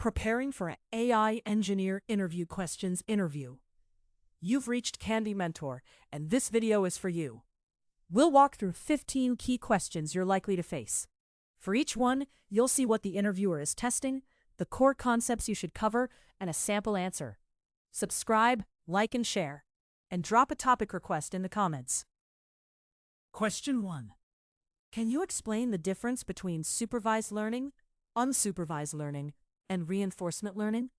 Preparing for an AI engineer interview questions interview. You've reached Candy Mentor, and this video is for you. We'll walk through 15 key questions you're likely to face. For each one, you'll see what the interviewer is testing, the core concepts you should cover, and a sample answer. Subscribe, like, and share, and drop a topic request in the comments. Question 1. Can you explain the difference between supervised learning, unsupervised learning, and reinforcement learning?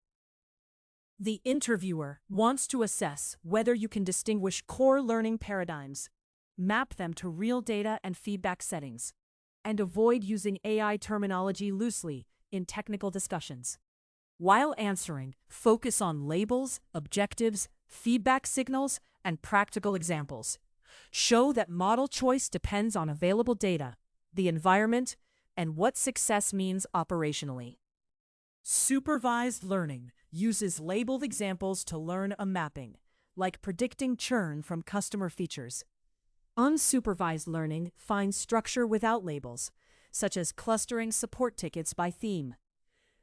The interviewer wants to assess whether you can distinguish core learning paradigms, map them to real data and feedback settings, and avoid using AI terminology loosely in technical discussions. While answering, focus on labels, objectives, feedback signals, and practical examples. Show that model choice depends on available data, the environment, and what success means operationally. Supervised learning uses labeled examples to learn a mapping, like predicting churn from customer features. Unsupervised learning finds structure without labels, such as clustering support tickets by theme.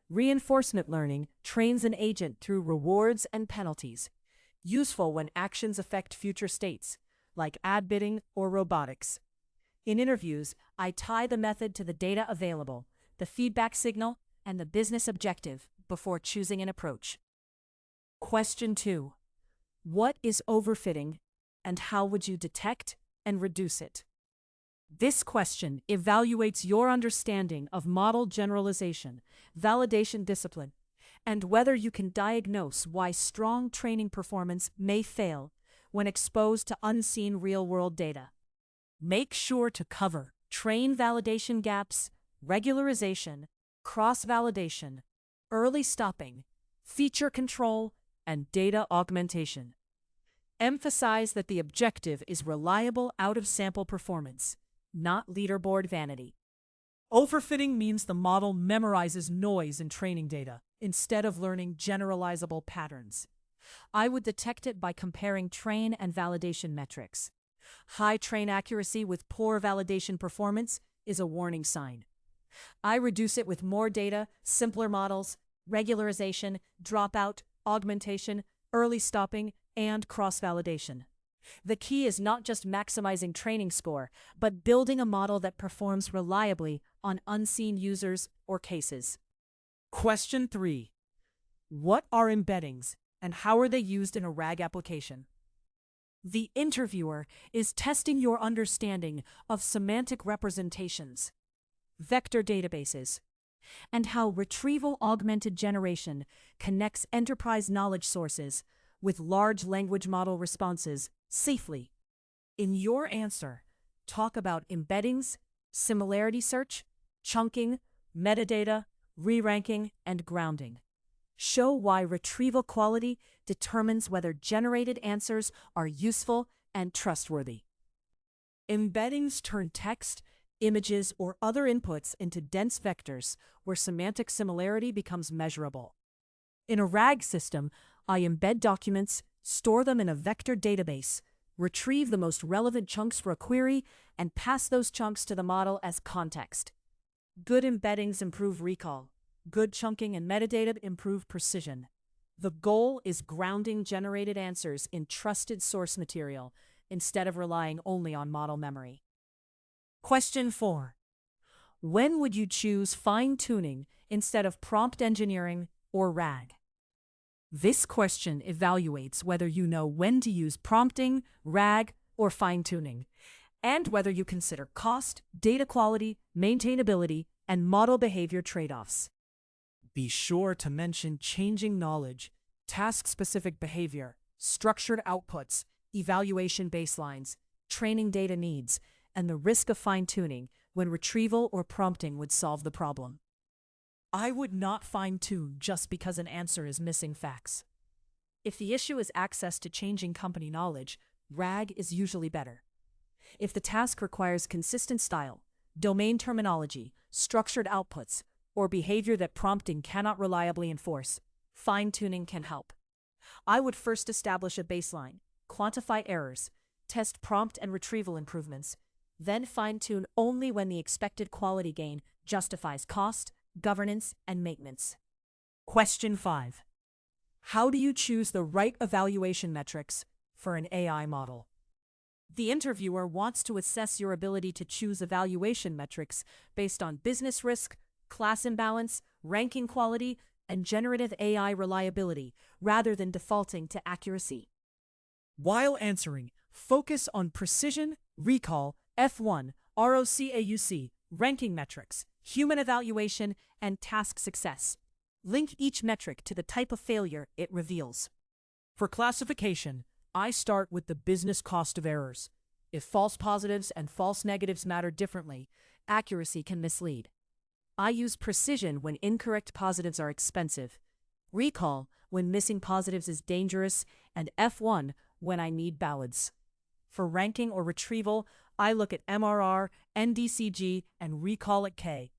Reinforcement learning trains an agent through rewards and penalties, useful when actions affect future states, like ad bidding or robotics. In interviews, I tie the method to the data available, the feedback signal, and the business objective before choosing an approach. Question 2. What is overfitting, and how would you detect and reduce it? This question evaluates your understanding of model generalization, validation discipline, and whether you can diagnose why strong training performance may fail when exposed to unseen real-world data. Make sure to cover train validation gaps, regularization, cross-validation, early stopping, feature control, and data augmentation. Emphasize that the objective is reliable out-of-sample performance, not leaderboard vanity. Overfitting means the model memorizes noise in training data instead of learning generalizable patterns. I would detect it by comparing train and validation metrics. High train accuracy with poor validation performance is a warning sign. I reduce it with more data, simpler models, regularization, dropout, augmentation, early stopping, and cross-validation. The key is not just maximizing training score, but building a model that performs reliably on unseen users or cases. Question 3. What are embeddings, and how are they used in a RAG application? The interviewer is testing your understanding of semantic representations, vector databases, and how retrieval augmented generation connects enterprise knowledge sources with large language model responses safely. In your answer, talk about embeddings, similarity search, chunking, metadata, re-ranking, and grounding. Show why retrieval quality determines whether generated answers are useful and trustworthy. Embeddings turn text, images, or other inputs into dense vectors where semantic similarity becomes measurable. In a RAG system, I embed documents, store them in a vector database, retrieve the most relevant chunks for a query, and pass those chunks to the model as context. Good embeddings improve recall. Good chunking and metadata improve precision. The goal is grounding generated answers in trusted source material instead of relying only on model memory. Question 4. When would you choose fine-tuning instead of prompt engineering or RAG? This question evaluates whether you know when to use prompting, RAG, or fine-tuning, and whether you consider cost, data quality, maintainability, and model behavior trade-offs. Be sure to mention changing knowledge, task-specific behavior, structured outputs, evaluation baselines, training data needs, and the risk of fine-tuning when retrieval or prompting would solve the problem. I would not fine-tune just because an answer is missing facts. If the issue is access to changing company knowledge, RAG is usually better. If the task requires consistent style, domain terminology, structured outputs, or behavior that prompting cannot reliably enforce, fine-tuning can help. I would first establish a baseline, quantify errors, test prompt and retrieval improvements, then fine-tune only when the expected quality gain justifies cost, governance, and maintenance. Question 5. How do you choose the right evaluation metrics for an AI model? The interviewer wants to assess your ability to choose evaluation metrics based on business risk, class imbalance, ranking quality, and generative AI reliability, rather than defaulting to accuracy. While answering, focus on precision, recall, F1, ROCAUC, ranking metrics, human evaluation, and task success. Link each metric to the type of failure it reveals. For classification, I start with the business cost of errors. If false positives and false negatives matter differently, accuracy can mislead. I use precision when incorrect positives are expensive, recall when missing positives is dangerous, and F1 when I need balance. For ranking or retrieval, I look at MRR, NDCG, and recall at K.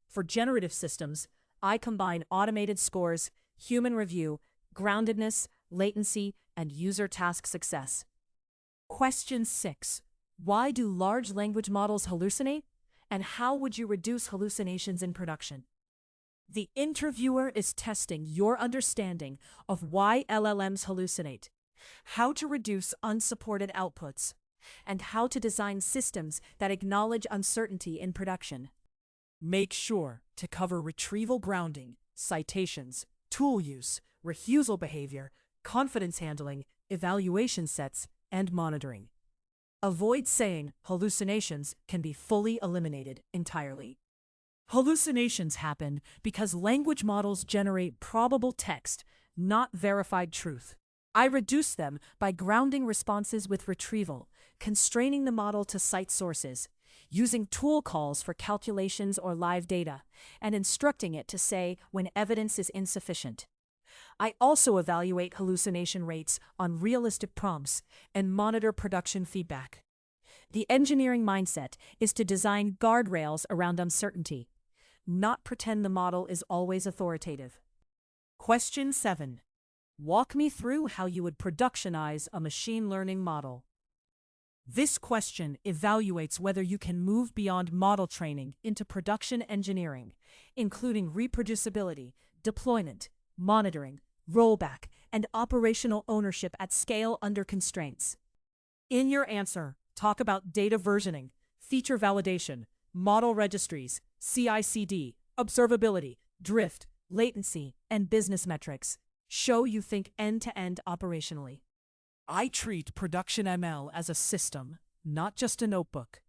For generative systems, I combine automated scores, human review, groundedness, latency, and user task success. Question 6. Why do large language models hallucinate? And how would you reduce hallucinations in production? The interviewer is testing your understanding of why LLMs hallucinate, how to reduce unsupported outputs, and how to design systems that acknowledge uncertainty in production. Make sure to cover retrieval grounding, citations, tool use, refusal behavior, confidence handling, evaluation sets, and monitoring. Avoid saying hallucinations can be fully eliminated entirely. Hallucinations happen because language models generate probable text, not verified truth. I reduce them by grounding responses with retrieval, constraining the model to cite sources, using tool calls for calculations or live data, and instructing it to say when evidence is insufficient. I also evaluate hallucination rates on realistic prompts and monitor production feedback. The engineering mindset is to design guardrails around uncertainty, not pretend the model is always authoritative. Question 7. Walk me through how you would productionize a machine learning model. This question evaluates whether you can move beyond model training into production engineering, including reproducibility, deployment, monitoring, rollback, and operational ownership at scale under constraints. In your answer, talk about data versioning, feature validation, model registries, CI/CD, observability, drift, latency, and business metrics. Show you think end-to-end operationally. I treat production ML as a system, not just a notebook.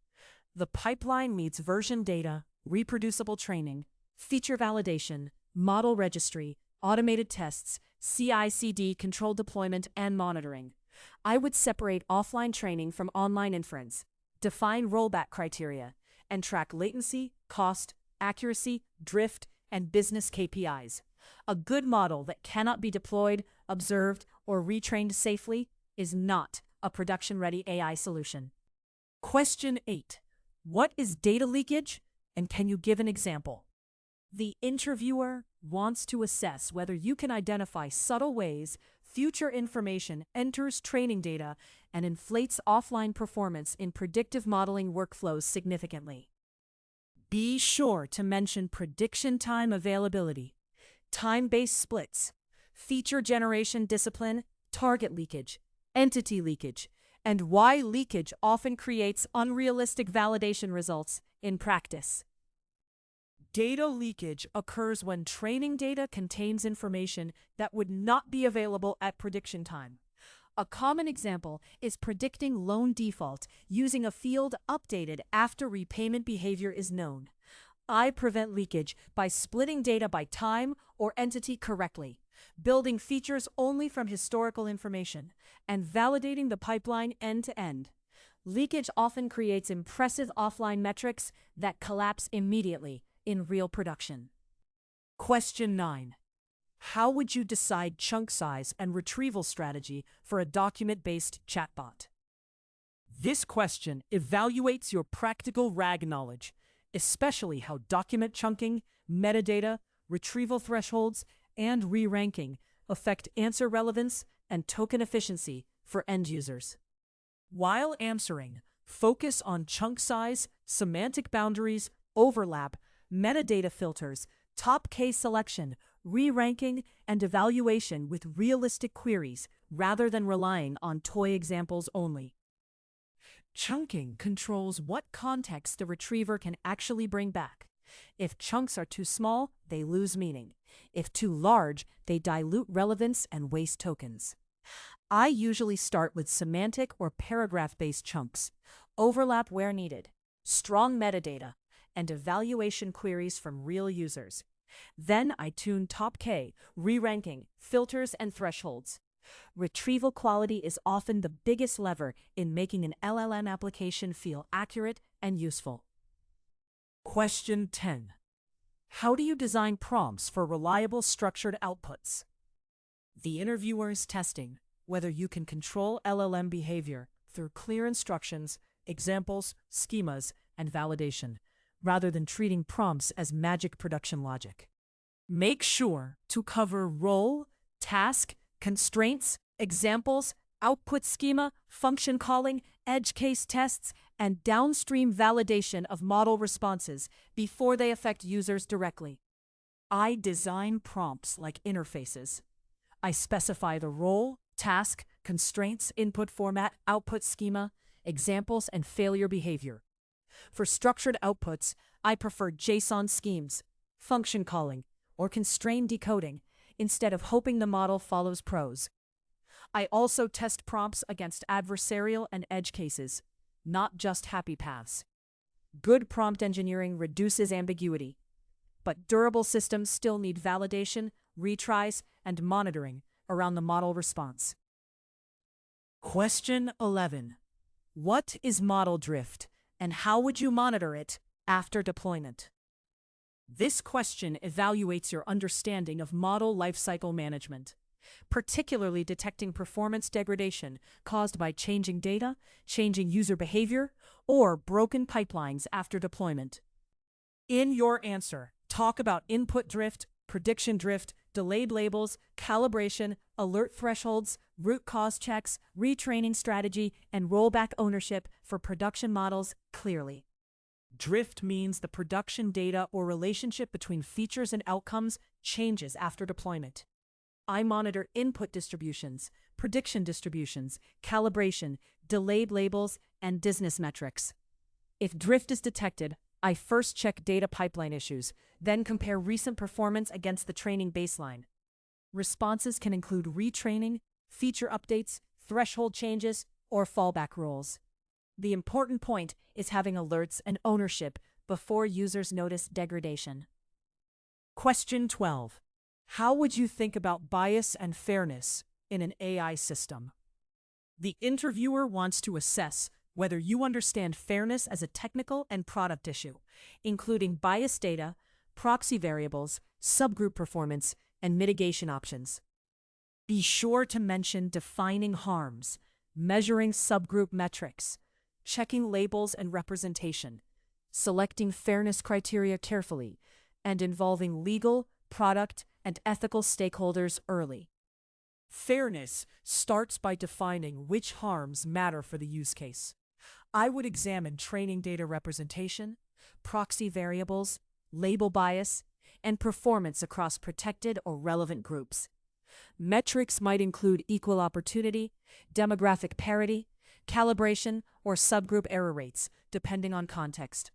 The pipeline needs version data, reproducible training, feature validation, model registry, automated tests, CI/CD, controlled deployment, and monitoring. I would separate offline training from online inference, define rollback criteria, and track latency, cost, accuracy, drift, and business KPIs. A good model that cannot be deployed, observed, or retrained safely is not a production-ready AI solution. Question 8. What is data leakage, and can you give an example? The interviewer wants to assess whether you can identify subtle ways future information enters training data and inflates offline performance in predictive modeling workflows significantly. Be sure to mention prediction time availability, time-based splits, feature generation discipline, target leakage, entity leakage, and why leakage often creates unrealistic validation results in practice. Data leakage occurs when training data contains information that would not be available at prediction time. A common example is predicting loan default using a field updated after repayment behavior is known. I prevent leakage by splitting data by time or entity correctly, building features only from historical information, and validating the pipeline end-to-end. Leakage often creates impressive offline metrics that collapse immediately in real production. Question 9. How would you decide chunk size and retrieval strategy for a document-based chatbot? This question evaluates your practical RAG knowledge, especially how document chunking, metadata, retrieval thresholds, and re-ranking affect answer relevance and token efficiency for end users. While answering, focus on chunk size, semantic boundaries, overlap, metadata filters, top case selection, re-ranking, and evaluation with realistic queries rather than relying on toy examples only. Chunking controls what context the retriever can actually bring back. If chunks are too small, they lose meaning. If too large, they dilute relevance and waste tokens. I usually start with semantic or paragraph-based chunks, overlap where needed, strong metadata, and evaluation queries from real users. Then I tune top K, re-ranking, filters, and thresholds. Retrieval quality is often the biggest lever in making an LLM application feel accurate and useful. Question 10. How do you design prompts for reliable structured outputs? The interviewer is testing whether you can control LLM behavior through clear instructions, examples, schemas, and validation, rather than treating prompts as magic production logic. Make sure to cover role, task, constraints, examples, output schema, function calling, edge case tests, and downstream validation of model responses before they affect users directly. I design prompts like interfaces. I specify the role, task, constraints, input format, output schema, examples, and failure behavior. For structured outputs, I prefer JSON schemes, function calling, or constrained decoding, instead of hoping the model follows prose. I also test prompts against adversarial and edge cases, not just happy paths. Good prompt engineering reduces ambiguity, but durable systems still need validation, retries, and monitoring around the model response. Question 11. What is model drift, and how would you monitor it after deployment? This question evaluates your understanding of model lifecycle management, particularly detecting performance degradation caused by changing data, changing user behavior, or broken pipelines after deployment. In your answer, talk about input drift, prediction drift, delayed labels, calibration, alert thresholds, root cause checks, retraining strategy, and rollback ownership for production models clearly. Drift means the production data or relationship between features and outcomes changes after deployment. I monitor input distributions, prediction distributions, calibration, delayed labels, and business metrics. If drift is detected, I first check data pipeline issues, then compare recent performance against the training baseline. Responses can include retraining, feature updates, threshold changes, or fallback rules. The important point is having alerts and ownership before users notice degradation. Question 12. How would you think about bias and fairness in an AI system? The interviewer wants to assess whether you understand fairness as a technical and product issue, including bias data, proxy variables, subgroup performance, and mitigation options. Be sure to mention defining harms, measuring subgroup metrics, checking labels and representation, selecting fairness criteria carefully, and involving legal, product, and ethical stakeholders early. Fairness starts by defining which harms matter for the use case. I would examine training data representation, proxy variables, label bias, and performance across protected or relevant groups. Metrics might include equal opportunity, demographic parity, calibration, or subgroup error rates, depending on context.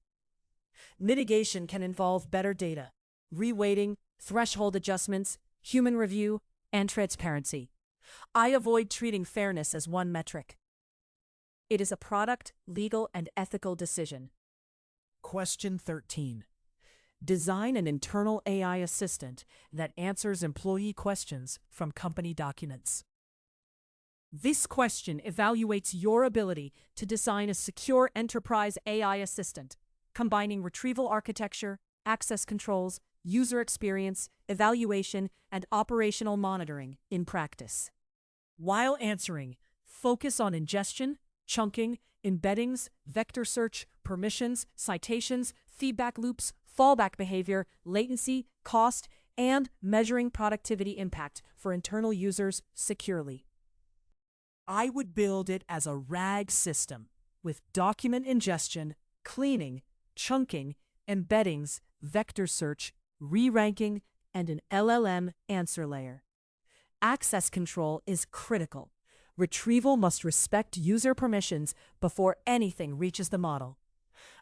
Mitigation can involve better data, reweighting, threshold adjustments, human review, and transparency. I avoid treating fairness as one metric. It is a product, legal, and ethical decision. Question 13. Design an internal AI assistant that answers employee questions from company documents. This question evaluates your ability to design a secure enterprise AI assistant, combining retrieval architecture, access controls, user experience, evaluation, and operational monitoring in practice. While answering, focus on ingestion, chunking, embeddings, vector search, permissions, citations, feedback loops, fallback behavior, latency, cost, and measuring productivity impact for internal users securely. I would build it as a RAG system with document ingestion, cleaning, chunking, embeddings, vector search, re-ranking, and an LLM answer layer. Access control is critical. Retrieval must respect user permissions before anything reaches the model.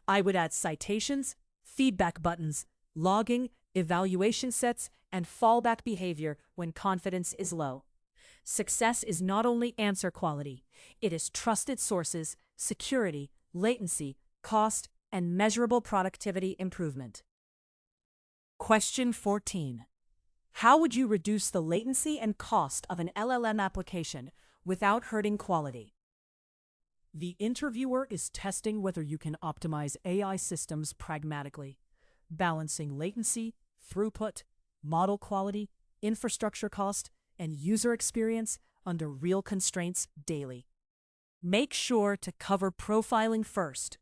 I would add citations, feedback buttons, logging, evaluation sets, and fallback behavior when confidence is low. Success is not only answer quality, it is trusted sources, security, latency, cost, and measurable productivity improvement. Question 14. How would you reduce the latency and cost of an LLM application without hurting quality? The interviewer is testing whether you can optimize AI systems pragmatically, balancing latency, throughput, model quality, infrastructure cost, and user experience under real constraints daily. Make sure to cover profiling first,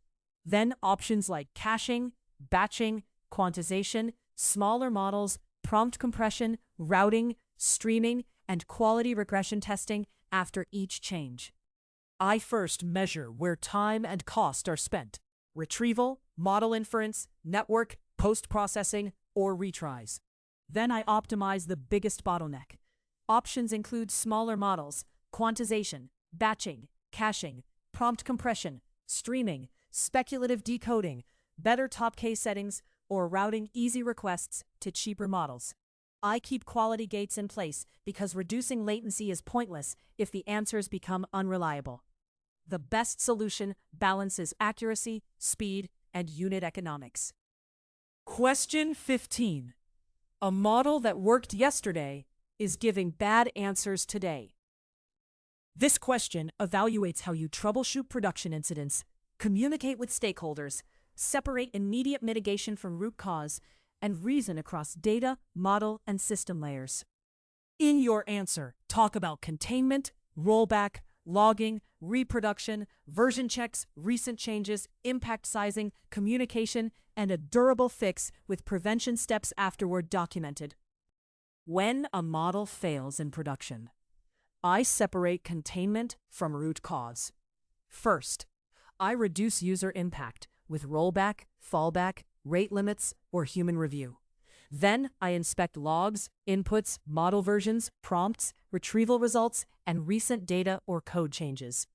then options like caching, batching, quantization, smaller models, prompt compression, routing, streaming, and quality regression testing after each change. I first measure where time and cost are spent: retrieval, model inference, network, post-processing, or retries. Then I optimize the biggest bottleneck. Options include smaller models, quantization, batching, caching, prompt compression, streaming, speculative decoding, better top case settings, or routing easy requests to cheaper models. I keep quality gates in place because reducing latency is pointless if the answers become unreliable. The best solution balances accuracy, speed, and unit economics. Question 15. A model that worked yesterday is giving bad answers today. This question evaluates how you troubleshoot production incidents, communicate with stakeholders, separate immediate mitigation from root cause, and reason across data, model, and system layers. In your answer, talk about containment, rollback, logging, reproduction, version checks, recent changes, impact sizing, communication, and a durable fix with prevention steps afterward documented. When a model fails in production, I separate containment from root cause. First, I reduce user impact with rollback, fallback, rate limits, or human review. Then I inspect logs, inputs, model versions, prompts, retrieval results, and recent data or code changes.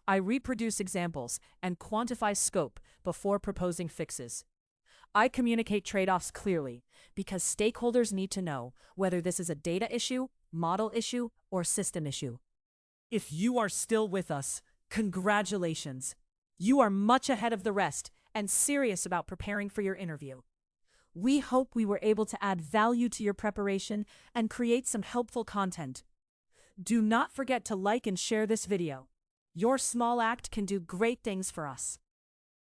I reproduce examples and quantify scope before proposing fixes. I communicate trade-offs clearly because stakeholders need to know whether this is a data issue, model issue, or system issue. If you are still with us, congratulations! You are much ahead of the rest and serious about preparing for your interview. We hope we were able to add value to your preparation and create some helpful content. Do not forget to like and share this video. Your small act can do great things for us.